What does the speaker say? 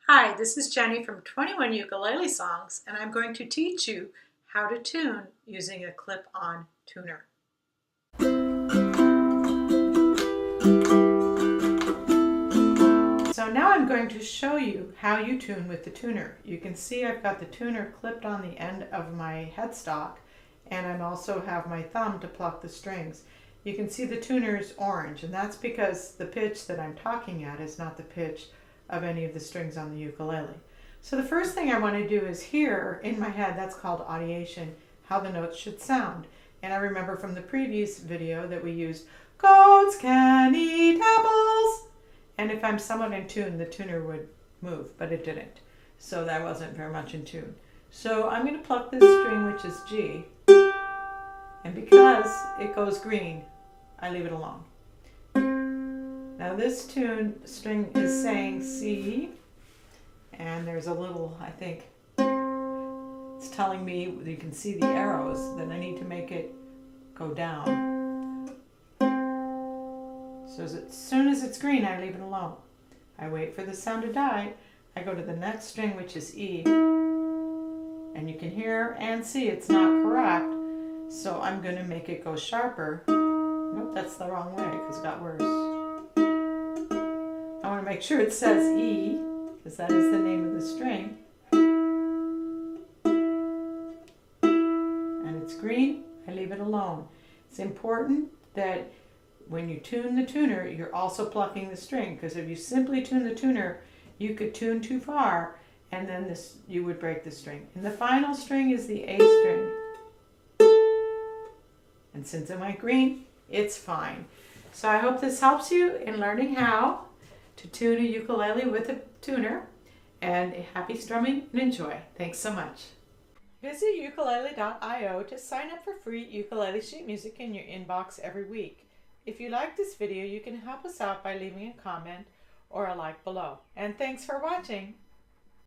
Hi, this is Jenny from 21 Ukulele Songs, and I'm going to teach you how to tune using a clip-on tuner. So now I'm going to show you how you tune with the tuner. You can see I've got the tuner clipped on the end of my headstock, and I also have my thumb to pluck the strings. You can see the tuner is orange, and that's because the pitch that I'm talking at is not the pitch of any of the strings on the ukulele. So the first thing I want to do is hear in my head, that's called audiation, how the notes should sound. And I remember from the previous video that we used goats can eat apples. And if I'm somewhat in tune, the tuner would move, but it didn't. So that wasn't very much in tune. So I'm going to pluck this string, which is G. And because it goes green, I leave it alone. Now this string is saying C, and there's a little, I think, it's telling me, you can see the arrows, that I need to make it go down. So as soon as it's green, I leave it alone. I wait for the sound to die. I go to the next string, which is E, and you can hear and see it's not correct, so I'm going to make it go sharper. Nope, that's the wrong way because it got worse. I want to make sure it says E, because that is the name of the string. And it's green, I leave it alone. It's important that when you tune the tuner, you're also plucking the string, because if you simply tune the tuner, you could tune too far, and then you would break the string. And the final string is the A string. And since it went green, it's fine. So I hope this helps you in learning how to tune a ukulele with a tuner, and happy strumming and enjoy. Thanks so much. Visit ukulele.io to sign up for free ukulele sheet music in your inbox every week. If you like this video, you can help us out by leaving a comment or a like below. And thanks for watching.